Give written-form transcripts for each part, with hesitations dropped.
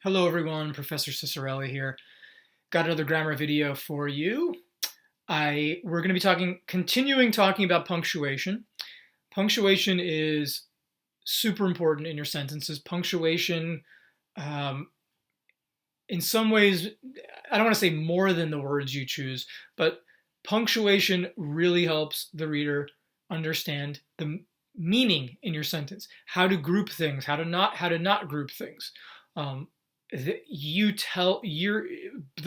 Hello everyone, Professor Cicerelli here. Got another grammar video for you. We're going to be continuing talking about punctuation. Punctuation is super important in your sentences. Punctuation, um, in some ways, I don't want to say more than the words you choose, but punctuation really helps the reader understand the meaning in your sentence, how to group things, how to not group things. Um, the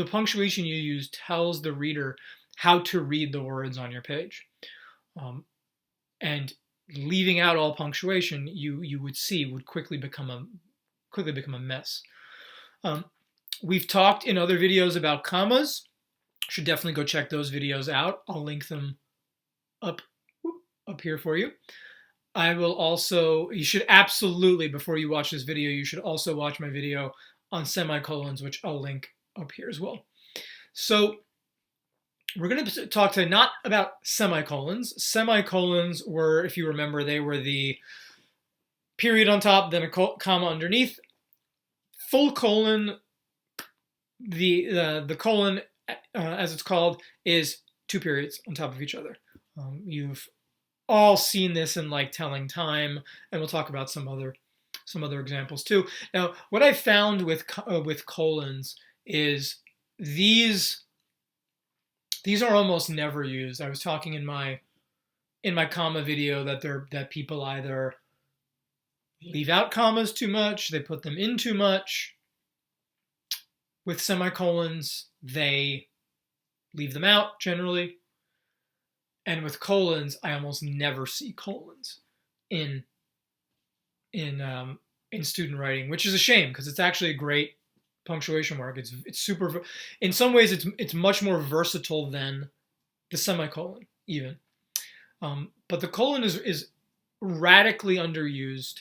punctuation you use tells the reader how to read the words on your page, and leaving out all punctuation you would see would quickly become a mess. um, we've talked in other videos about commas. Should definitely go check those videos out. I'll link them up up here for you. You should absolutely, before you watch this video, you should also watch my video on semicolons, which I'll link up here as well. So we're going to talk today not about semicolons. Semicolons were, if you remember, they were the period on top, then a comma underneath. Full colon, the colon, as it's called, is two periods on top of each other. You've all seen this in like Telling Time, and we'll talk about some other examples too. Now, what I found with colons is these are almost never used. I was talking in my comma video that people either leave out commas too much, they put them in too much. With semicolons, they leave them out generally. And with colons, I almost never see colons in student writing, which is a shame because it's actually a great punctuation mark. It's super. In some ways, it's much more versatile than the semicolon even. But the colon is radically underused,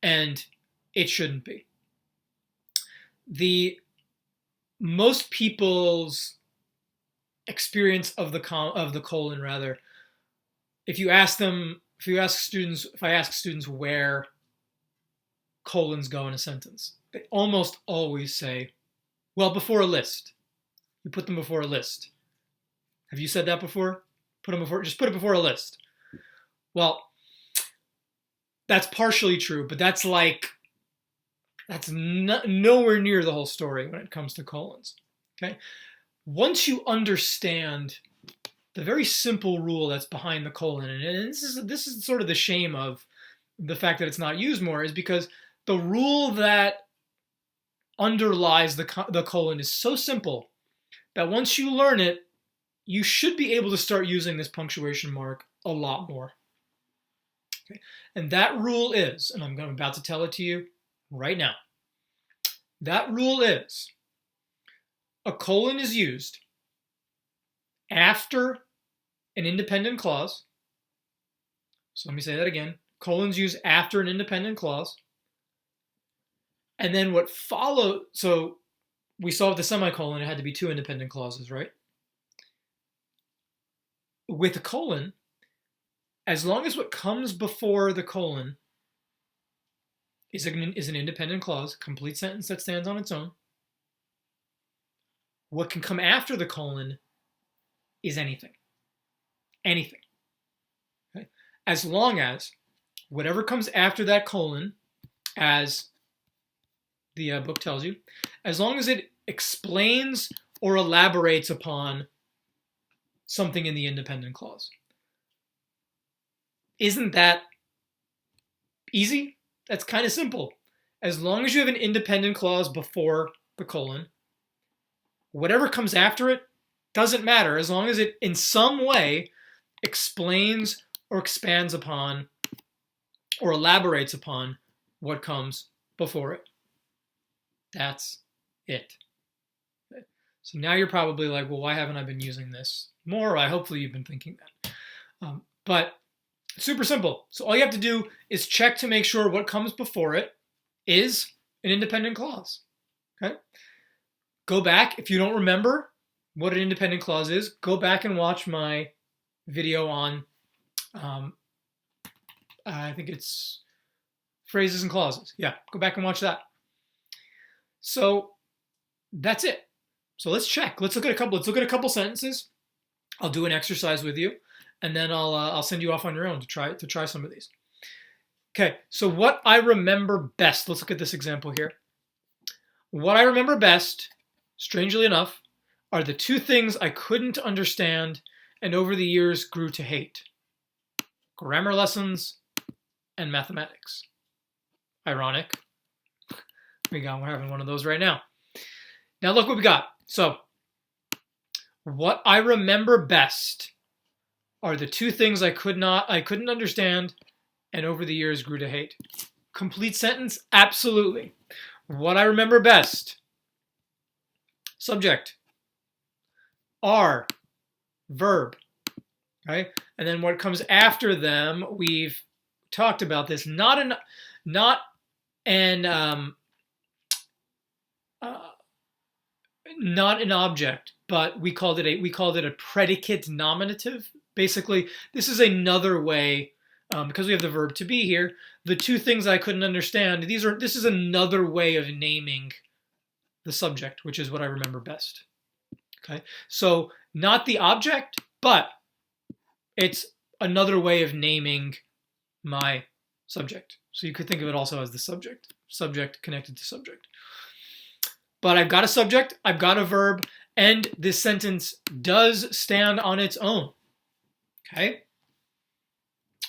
and it shouldn't be. Most people's experience of the colon, rather, if I ask students where colons go in a sentence, they almost always say, well, before a list. You put them before a list. Have you said that before? Just put it before a list. Well, that's partially true, but that's nowhere near the whole story when it comes to colons. Okay? Once you understand the very simple rule that's behind the colon, and this is sort of the shame of the fact that it's not used more, is because the rule that underlies the colon is so simple that once you learn it, you should be able to start using this punctuation mark a lot more. Okay? And that rule is, and I'm about to tell it to you right now, that rule is a colon is used after an independent clause. So let me say that again. Colon's used after an independent clause. And then what follows, so we saw with the semicolon, it had to be two independent clauses, right? With a colon, as long as what comes before the colon is an independent clause, complete sentence that stands on its own, what can come after the colon is anything. Anything. Okay? As long as whatever comes after that colon, as the book tells you, as long as it explains or elaborates upon something in the independent clause. Isn't that easy? That's kind of simple. As long as you have an independent clause before the colon, whatever comes after it doesn't matter, as long as it in some way explains or expands upon or elaborates upon what comes before it. That's it. Okay. So now you're probably like, well, why haven't I been using this more? Hopefully you've been thinking that. But it's super simple. So all you have to do is check to make sure what comes before it is an independent clause. Okay? Go back. If you don't remember what an independent clause is, go back and watch my video on, I think it's phrases and clauses. Yeah, go back and watch that. So that's it. So let's check. Let's look at a couple sentences. I'll do an exercise with you, and then I'll send you off on your own to try some of these. Okay. So what I remember best. Let's look at this example here. What I remember best, strangely enough, are the two things I couldn't understand and over the years grew to hate: grammar lessons and mathematics. Ironic. We're having one of those right now. Now look what we got. So, what I remember best are the two things I couldn't understand and over the years grew to hate. Complete sentence? Absolutely. What I remember best. Subject. Are. Verb. Okay? And then what comes after them, we've talked about this. Not an object, but we called it a predicate nominative. Basically, this is another way, because we have the verb to be here. The two things I couldn't understand. This is another way of naming the subject, which is what I remember best. Okay, so not the object, but it's another way of naming my subject. So you could think of it also as the subject connected to subject. But I've got a subject, I've got a verb, and this sentence does stand on its own. Okay?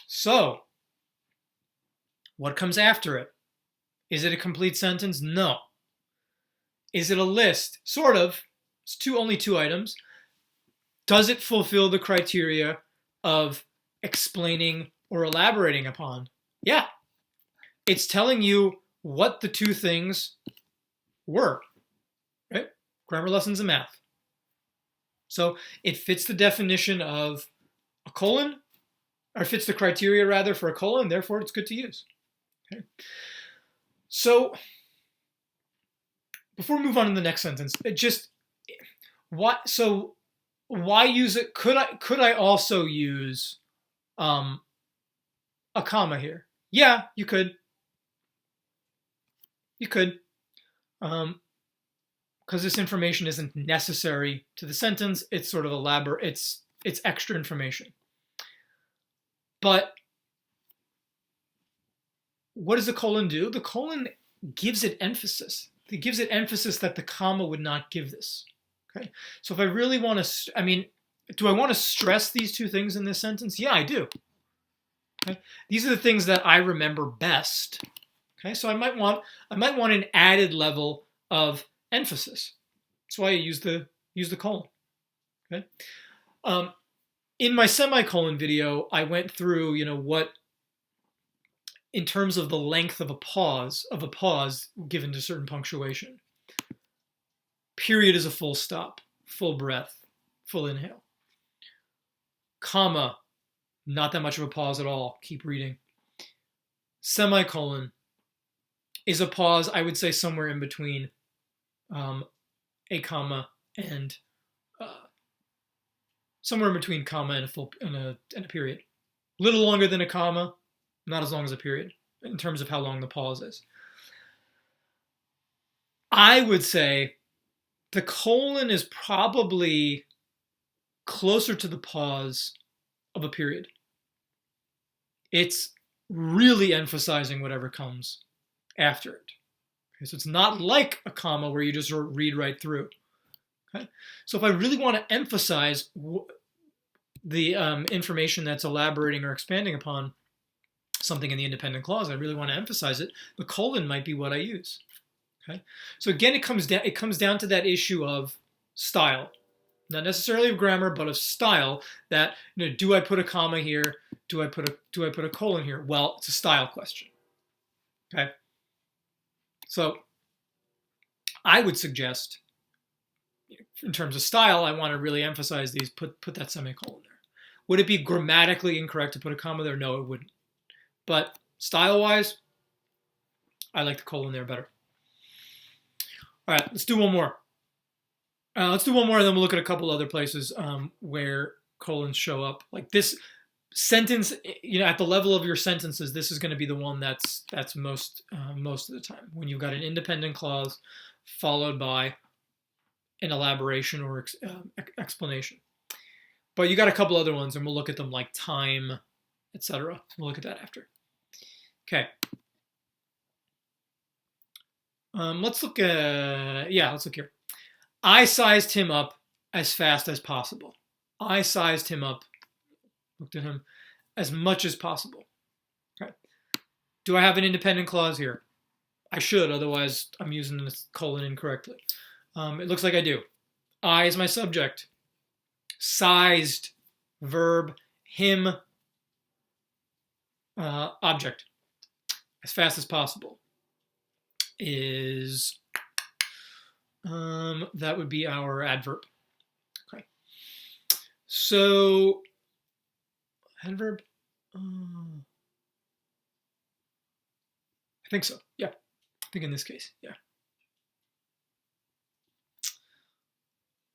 So, what comes after it? Is it a complete sentence? No. Is it a list? Sort of. It's only two items. Does it fulfill the criteria of explaining or elaborating upon? Yeah. It's telling you what the two things were. Right? Grammar lessons and math. So it fits the definition of a colon, or fits the criteria rather for a colon, therefore it's good to use. Okay. So before we move on to the next sentence, why use it? Could I also use a comma here? Yeah, you could. You could. Because this information isn't necessary to the sentence, it's sort of elaborate, it's extra information. But what does the colon do? The colon gives it emphasis. It gives it emphasis that the comma would not give this. Okay, so if I really want to, do I want to stress these two things in this sentence? Yeah, I do. Okay, these are the things that I remember best. Okay, so I might want an added level of emphasis. That's why I use the colon. Okay. In my semicolon video, I went through, what, in terms of the length of a pause given to certain punctuation. Period is a full stop, full breath, full inhale. Comma, not that much of a pause at all. Keep reading. Semicolon is a pause, I would say somewhere in between a comma and somewhere in between comma and a period. A little longer than a comma, not as long as a period in terms of how long the pause is. I would say the colon is probably closer to the pause of a period. It's really emphasizing whatever comes after it. Okay, so it's not like a comma where you just read right through. Okay? So if I really want to emphasize the information that's elaborating or expanding upon something in the independent clause, I really want to emphasize it, the colon might be what I use. Okay? So again, it comes down to that issue of style. Not necessarily of grammar, but of style. That, do I put a comma here? Do I put a colon here? Well, it's a style question. Okay? So I would suggest, in terms of style, I want to really emphasize these, put that semicolon there. Would it be grammatically incorrect to put a comma there? No, it wouldn't. But style-wise, I like the colon there better. All right, let's do one more. And then we'll look at a couple other places where colons show up. Like this sentence, at the level of your sentences, this is going to be the one that's most of the time when you've got an independent clause followed by an elaboration or explanation. But you got a couple other ones, and we'll look at them like time, etc. We'll look at that after. Okay. Let's look here. I sized him up as fast as possible. I sized him up, looked at him, as much as possible. Okay. Do I have an independent clause here? I should, otherwise I'm using this colon incorrectly. It looks like I do. I is my subject. Sized, verb, him, object. As fast as possible is, that would be our adverb. Okay. So, adverb, I think so, yeah. I think in this case, yeah.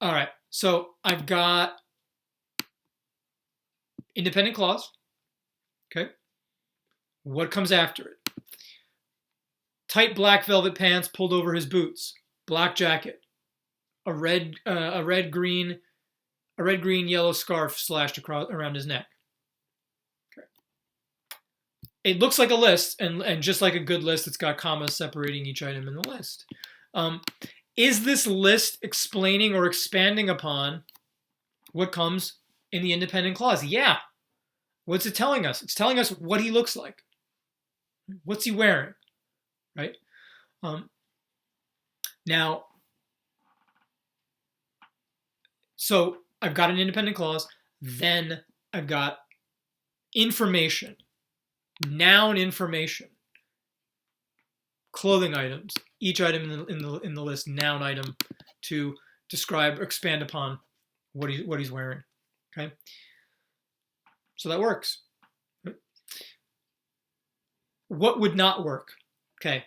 All right, so I've got independent clause, okay? What comes after it? Tight black velvet pants pulled over his boots, black jacket, a red green yellow scarf slashed across around his neck. Okay. It looks like a list, and just like a good list, it's got commas separating each item in the list. Is this list explaining or expanding upon what comes in the independent clause? Yeah. What's it telling us? It's telling us what he looks like. What's he wearing? Right? Now, so I've got an independent clause, then I've got information, noun information, clothing items, each item in the list, noun item, to describe or expand upon what he's wearing. Okay, so that works. What would not work? Okay,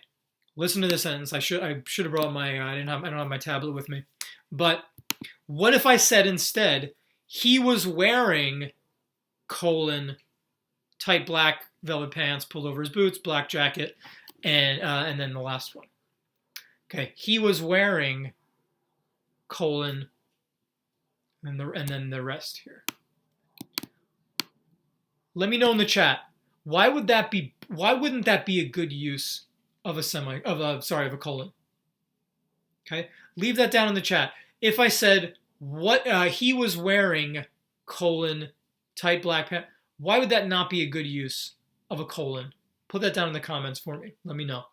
listen to this sentence. I should have brought my I don't have my tablet with me. But what if I said instead he was wearing tight black velvet pants pulled over his boots, black jacket, and then the last one. Okay, he was wearing and then the rest here. Let me know in the chat. Why wouldn't that be a good use of a colon? Okay, leave that down in the chat. If I said what he was wearing tight black pants, why would that not be a good use of a colon? Put that down in the comments for me. Let me know.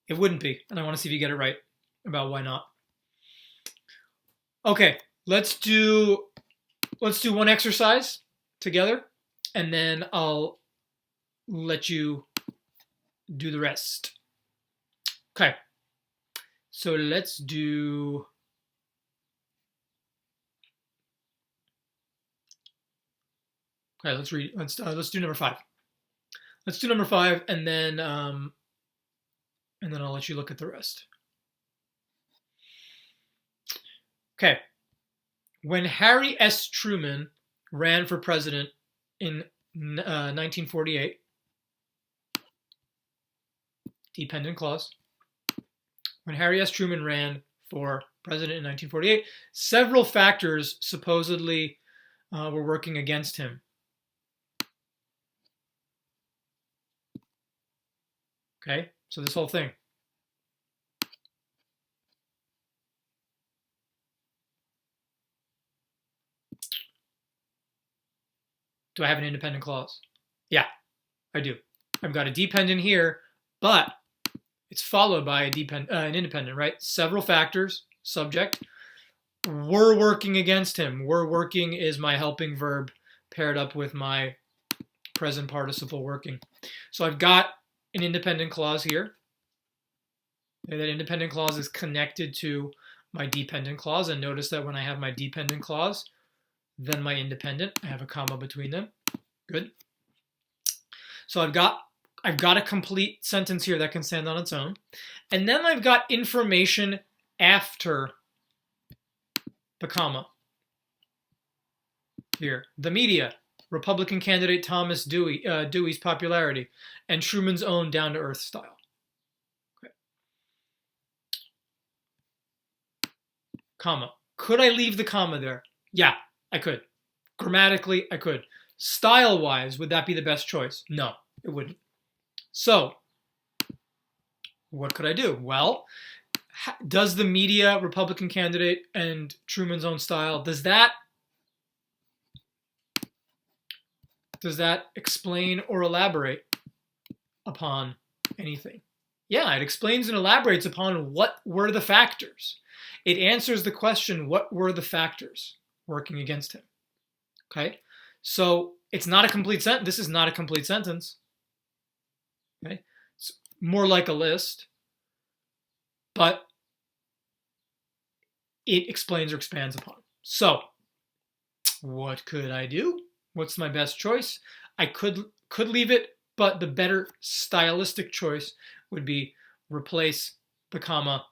It wouldn't be, and I want to see if you get it right about why not. Okay, let's do one exercise together, and then I'll let you do the rest. Okay, so let's do. Okay, let's do number 5. Let's do number 5, and then I'll let you look at the rest. Okay. When Harry S. Truman ran for president in 1948, dependent clause. When Harry S. Truman ran for president in 1948, several factors supposedly were working against him. Okay, so this whole thing. Do I have an independent clause? Yeah, I do. I've got a dependent here, but it's followed by an independent, right? Several factors, subject, were working against him. Were working is my helping verb paired up with my present participle working. So I've got an independent clause here. And that independent clause is connected to my dependent clause. And notice that when I have my dependent clause, then my independent, I have a comma between them. Good. So I've got a complete sentence here that can stand on its own. And then I've got information after the comma. Here, the media, Republican candidate Thomas Dewey's popularity, and Truman's own down-to-earth style. Okay. comma. Could I leave the comma there? Yeah, I could. Grammatically, I could. Style-wise, would that be the best choice? No, it wouldn't. So, what could I do? Well, does the media, Republican candidate, and Truman's own style, does that explain or elaborate upon anything? Yeah, it explains and elaborates upon what were the factors. It answers the question, what were the factors working against him? Okay, so it's not a complete sentence. This is not a complete sentence. Okay, it's more like a list, but it explains or expands upon. So, what could I do? What's my best choice? I could leave it, but the better stylistic choice would be replace the comma.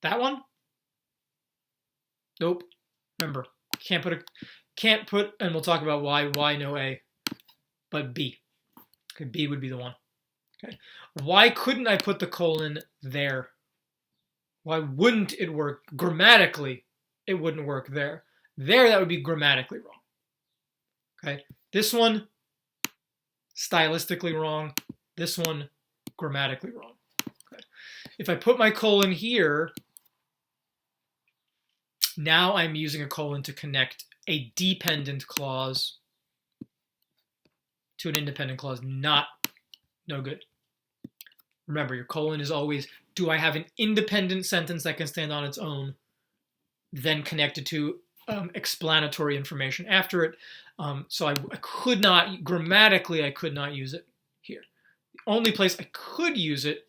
That one? Nope. Remember, can't put, and we'll talk about why no A, but B. Okay, B would be the one. Okay. Why couldn't I put the colon there? Why wouldn't it work? Grammatically, it wouldn't work there. There, that would be grammatically wrong. Okay. This one, stylistically wrong. This one, grammatically wrong. Okay. If I put my colon here, now I'm using a colon to connect a dependent clause to an independent clause. No good. Remember, your colon is always, do I have an independent sentence that can stand on its own, then connected to explanatory information after it. So I could not, grammatically, I could not use it here. The only place I could use it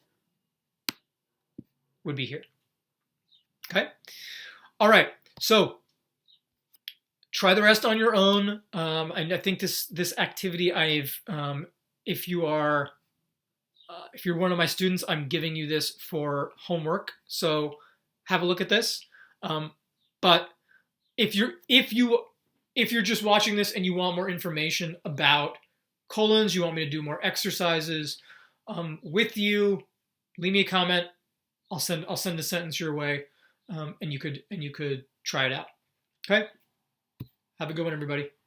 would be here. Okay? All right, so try the rest on your own. And I think this activity if you're one of my students, I'm giving you this for homework. So have a look at this. But if you're just watching this and you want more information about colons, you want me to do more exercises with you, leave me a comment. I'll send a sentence your way, and you could try it out. Okay. Have a good one, everybody.